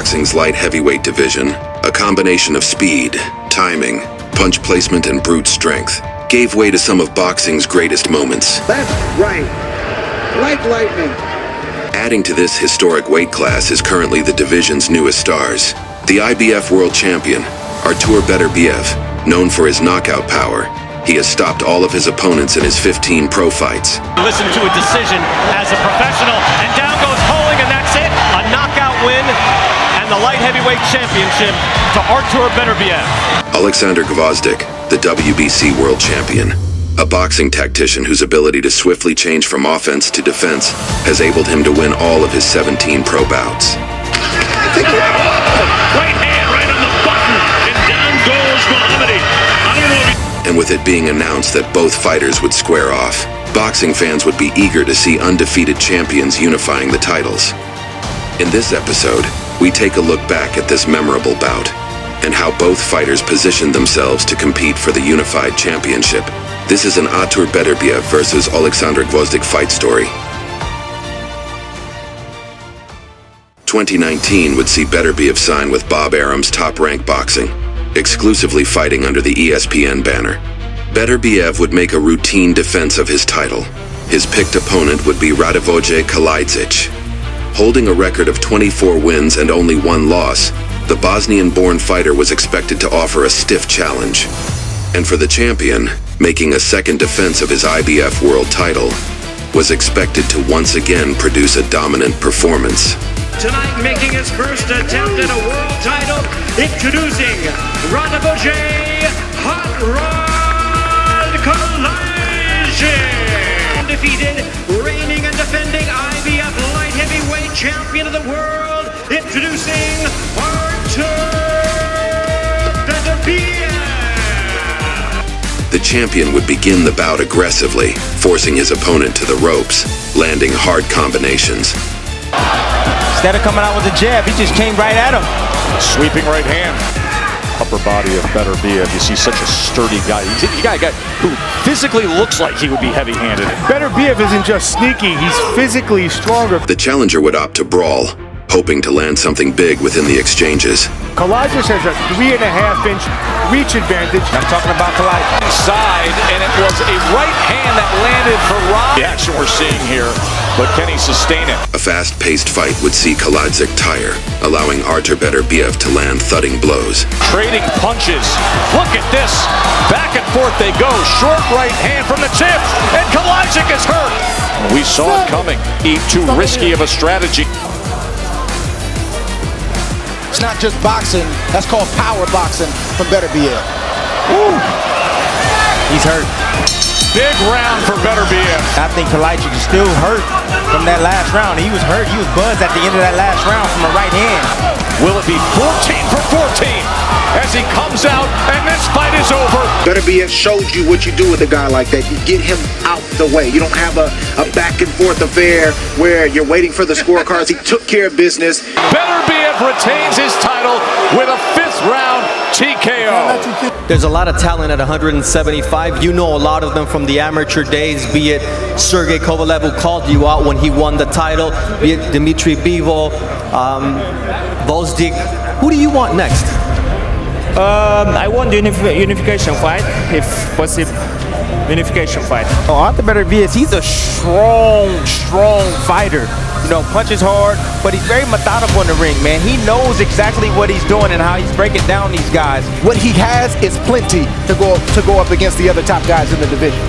boxing's light heavyweight division, a combination of speed, timing, punch placement, and brute strength gave way to some of boxing's greatest moments. Left, right, like lightning. Adding to this historic weight class is currently the division's newest stars. The IBF World Champion, Artur Beterbiev, known for his knockout power. He has stopped all of his opponents in his 15 pro fights. Listen to a decision as a professional, and down goes Poling, and that's it. A knockout win, and the light heavyweight championship to Artur Beterbiev. Oleksandr Gvozdyk, the WBC World Champion. A boxing tactician whose ability to swiftly change from offense to defense has enabled him to win all of his 17 pro bouts. Right hand right on the button, and down goes Muhammadi. I don't know if And with it being announced that both fighters would square off, boxing fans would be eager to see undefeated champions unifying the titles. In this episode, we take a look back at this memorable bout and how both fighters positioned themselves to compete for the unified championship. This is an Artur Beterbiev versus Oleksandr Gvozdyk fight story. 2019 would see Beterbiev sign with Bob Arum's Top Rank Boxing, exclusively fighting under the ESPN banner. Beterbiev would make a routine defense of his title. His picked opponent would be Kalajdzic. Holding a record of 24 wins and only 1 loss, the Bosnian-born fighter was expected to offer a stiff challenge. And for the champion, making a second defense of his IBF world title, was expected to once again produce a dominant performance. tonight making his first attempt at a world title, introducing Kalajdzic, Hot Rod Kalajdzic. Undefeated, reigning and defending IBF light heavyweight champion of the world, introducing Artur Beterbiev. The champion would begin the bout aggressively, forcing his opponent to the ropes, landing hard combinations. Instead of coming out with a jab, he just came right at him. Sweeping right hand. Upper body of Beterbiev. You see such a sturdy guy. He's a guy who physically looks like he would be heavy-handed. Beterbiev isn't just sneaky, he's physically stronger. The challenger would opt to brawl, hoping to land something big within the exchanges. Kalajdzic has a 3.5-inch reach advantage. I'm talking about Kalajdzic. Inside, and it was a right hand that landed for Rob. The action we're seeing here, but can he sustain it? A fast-paced fight would see Kalajdzic tire, allowing Artur Beterbiev to land thudding blows. Trading punches. Look at this. Back and forth they go. Short right hand from the tip, and Kalajdzic is hurt. We saw it coming. Too risky of a strategy. It's not just boxing, that's called power boxing from Beterbiev. He's hurt. Big round for Beterbiev. I think Kalajdzic is still hurt from that last round. He was hurt. He was buzzed at the end of that last round from a right hand. Will it be 14 for 14 as he comes out and this fight is over? Beterbiev shows you what you do with a guy like that. You get him out the way. You don't have a back and forth affair where you're waiting for the scorecards. He took care of business. Beterbiev retains his title with a 5th round TKO. There's a lot of talent at 175. You know a lot of them from the amateur days, be it Sergey Kovalev, who called you out when he won the title, be it Dmitry Bivol, Gvozdyk. Who do you want next? I want the unification fight, if possible. Unification fight. Artur Beterbiev, he's a strong fighter. You know, punches hard, but he's very methodical in the ring, man. He knows exactly what he's doing and how he's breaking down these guys. What he has is plenty to go up against the other top guys in the division.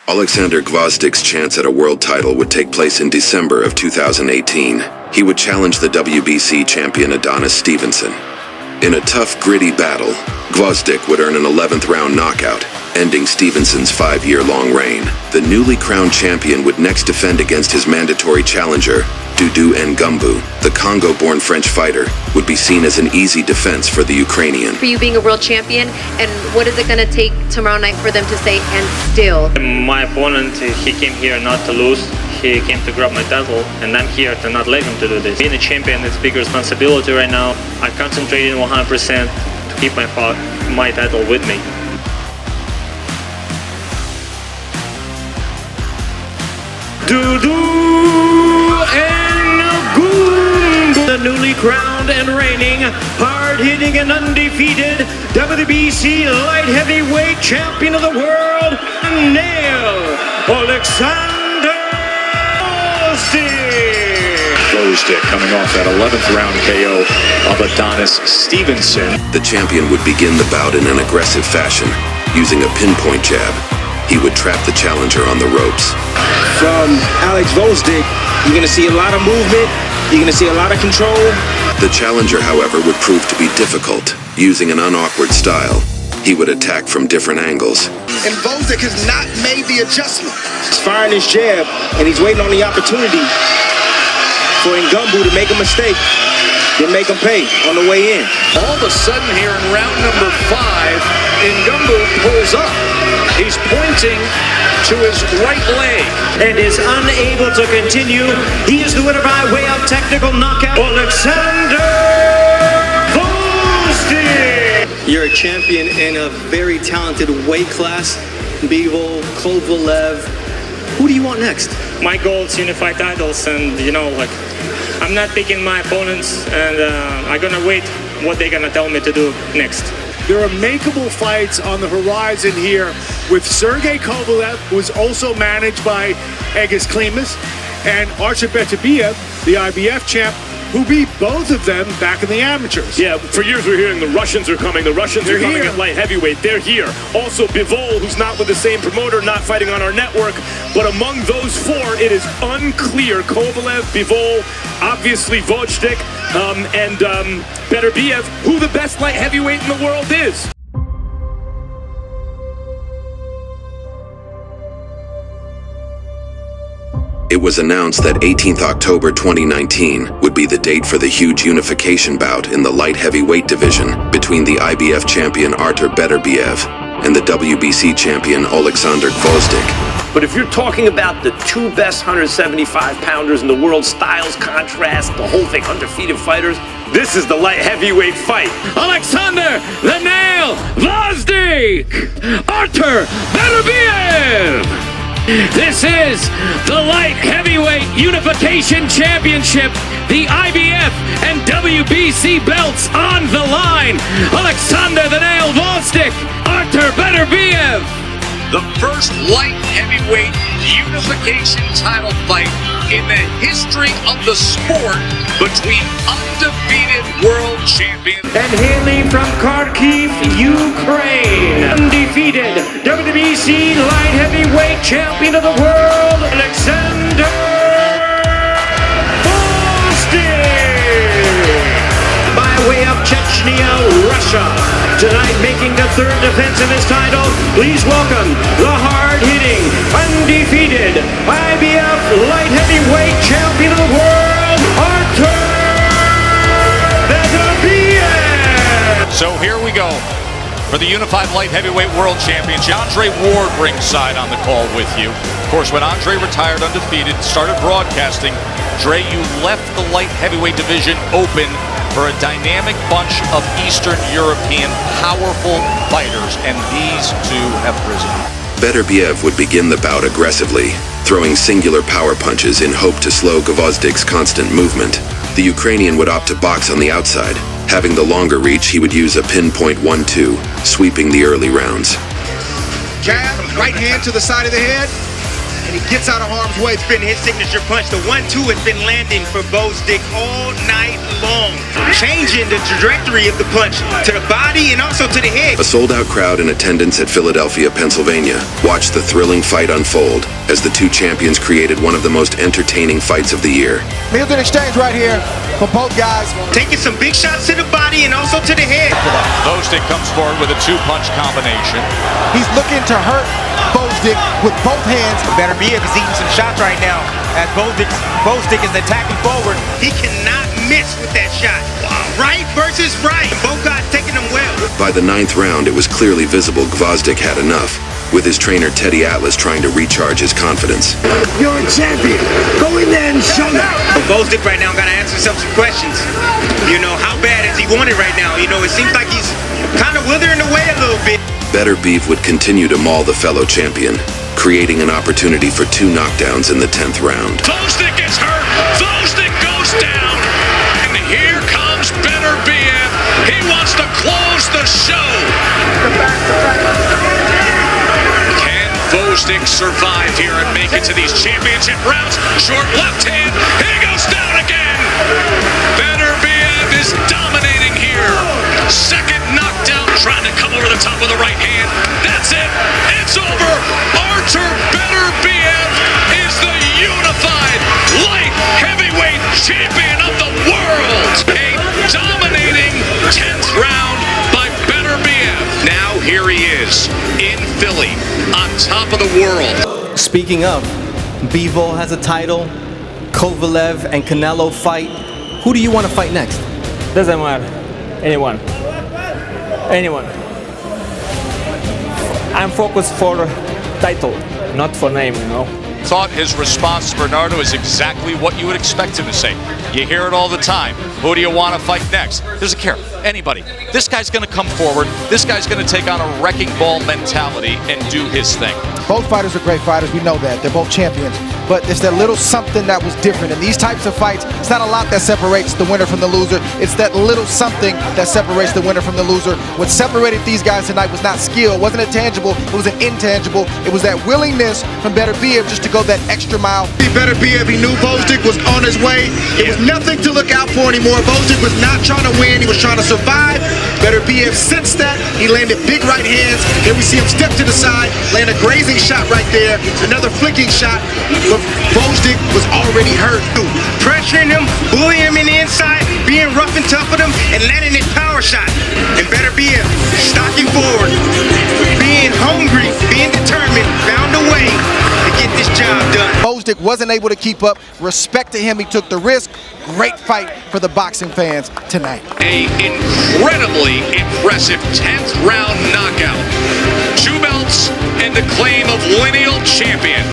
Oleksandr Gvozdyk's chance at a world title would take place in December of 2018. He would challenge the WBC champion Adonis Stevenson. In a tough, gritty battle, Gvozdyk would earn an 11th round knockout, ending Stevenson's 5-year-long reign. The newly crowned champion would next defend against his mandatory challenger, Dudu Ngumbu. The Congo-born French fighter would be seen as an easy defense for the Ukrainian. For you being a world champion, and what is it going to take tomorrow night for them to say, and still? My opponent, he came here not to lose. He came to grab my title, and I'm here to not let him to do this. Being a champion is a big responsibility right now. I'm concentrating 100% to keep my title with me. Dudu newly crowned and reigning, hard-hitting and undefeated WBC light heavyweight champion of the world, Oleksandr Gvozdyk coming off that 11th round KO of Adonis Stevenson. The champion would begin the bout in an aggressive fashion, using a pinpoint jab. He would trap the challenger on the ropes. From Artur Gvozdyk, you're going to see a lot of movement, you're going to see a lot of control. The challenger, however, would prove to be difficult. Using an unawkward style, he would attack from different angles. And Gvozdyk has not made the adjustment. He's firing his jab, and he's waiting on the opportunity for Ngumbu to make a mistake, then make him pay on the way in. All of a sudden here in round number 5, Ngumbu pulls up. He's pointing to his right leg and is unable to continue. He is the winner by way of technical knockout, Oleksandr Gvozdyk. You're a champion in a very talented weight class. Bivol, Kovalev. Who do you want next? My goal is unify titles, and I'm not picking my opponents, and I'm gonna wait what they're gonna tell me to do next. There are makeable fights on the horizon here with Sergey Kovalev, who is also managed by Egis Klimas, and Artur Beterbiev, the IBF champ, who beat both of them back in the amateurs. Yeah, for years we're hearing the Russians are coming. The Russians are coming at light heavyweight. They're here. Also, Bivol, who's not with the same promoter, not fighting on our network. But among those 4, it is unclear. Kovalev, Bivol, obviously Gvozdyk, and Beterbiev, who the best light heavyweight in the world is. It was announced that 18th October 2019 would be the date for the huge unification bout in the light heavyweight division between the IBF champion Artur Beterbiev and the WBC champion Oleksandr Gvozdyk. But if you're talking about the 2 best 175-pounders in the world, styles, contrast, the whole thing, undefeated fighters, this is the light heavyweight fight. Oleksandr "The Nail" Gvozdyk, Artur Beterbiev. This is the Light Heavyweight Unification Championship. The IBF and WBC belts on the line. Oleksandr "The Nail" Gvozdyk, Artur Beterbiev. The first light heavyweight unification title fight in the history of the sport between undefeated world champions. And hailing from Kharkiv, Ukraine, undefeated WBC light heavyweight champion of the world, Oleksandr Gvozdyk. By way of Chechnya, Russia. Tonight making the 3rd defense of his title, please welcome the hard-hitting, undefeated IBF light heavyweight champion of the world, Artur Beterbiev. So here we go for the Unified Light Heavyweight World Championship. Andre Ward ringside on the call with you. Of course, when Andre retired undefeated, started broadcasting, Dre, you left the light heavyweight division open for a dynamic bunch of Eastern European powerful fighters, and these 2 have risen. Beterbiev would begin the bout aggressively, throwing singular power punches in hope to slow Gvozdyk's constant movement. The Ukrainian would opt to box on the outside. Having the longer reach, he would use a pinpoint 1-2, sweeping the early rounds. Jab, right hand to the side of the head, and he gets out of harm's way. It's been his signature punch. The 1-2 has been landing for Gvozdyk all night long, changing the trajectory of the punch to the body and also to the head. A sold-out crowd in attendance at Philadelphia, Pennsylvania, watched the thrilling fight unfold as the 2 champions created one of the most entertaining fights of the year. Milton exchange right here for both guys. Taking some big shots to the body and also to the head. Gvozdyk comes forward with a 2-punch combination. He's looking to hurt Gvozdyk with both hands. Beterbiev is eating some shots right now as Gvozdyk is attacking forward. He cannot miss with that shot. Right versus right. Both guys taking them well. By the 9th round, it was clearly visible Gvozdyk had enough, with his trainer Teddy Atlas trying to recharge his confidence. You're a champion. Go in there and show that. Gvozdyk right now got to answer some questions. How bad is he wanted right now? It seems like he's kind of withering away a little bit. Beterbiev would continue to maul the fellow champion, creating an opportunity for 2 knockdowns in the 10th round. Gvozdyk gets hurt. Gvozdyk goes down. And here turns Beterbiev. He wants to close the show. Can Gvozdyk survive here and make it to these championship rounds? Short left hand. He goes down again. Beterbiev is dominating here. Second knockdown, trying to come over the top with the right hand. That's it. It's over. Artur Beterbiev is the unified light heavyweight champion of the world. A dominating 10th round by Beterbiev. Now here he is in Philly, on top of the world. Speaking of, Bivol has a title, Kovalev and Canelo fight. Who do you want to fight next? Doesn't matter. Anyone. I'm focused for title, not for name, you know. Thought his response to Bernardo is exactly what you would expect him to say. You hear it all the time. Who do you want to fight next? Doesn't care. Anybody. This guy's going to come forward. This guy's going to take on a wrecking ball mentality and do his thing. Both fighters are great fighters. We know that. They're both champions. But it's that little something that was different. In these types of fights, it's not a lot that separates the winner from the loser. It's that little something that separates the winner from the loser. What separated these guys tonight was not skill. It wasn't a tangible. It was an intangible. It was that willingness from Beterbiev just to go that extra mile. Beterbiev, he knew Gvozdyk was on his way. It was nothing to look out for anymore. Gvozdyk was not trying to win. He was trying to survive. Beterbiev sensed that. He landed big right hands. Here we see him step to the side, land a grazing shot right there. Another flicking shot. But Gvozdyk was already hurt. Pressuring him, bullying him in the inside, being rough and tough with him, and landing his power shot. And Beterbiev stalking forward, being hungry, being determined, found a way to get this job done. Gvozdyk wasn't able to keep up. Respect to him. He took the risk. Great fight for the boxing fans tonight. A incredibly impressive 10th round knockout. 2 belts and the claim of lineal champion.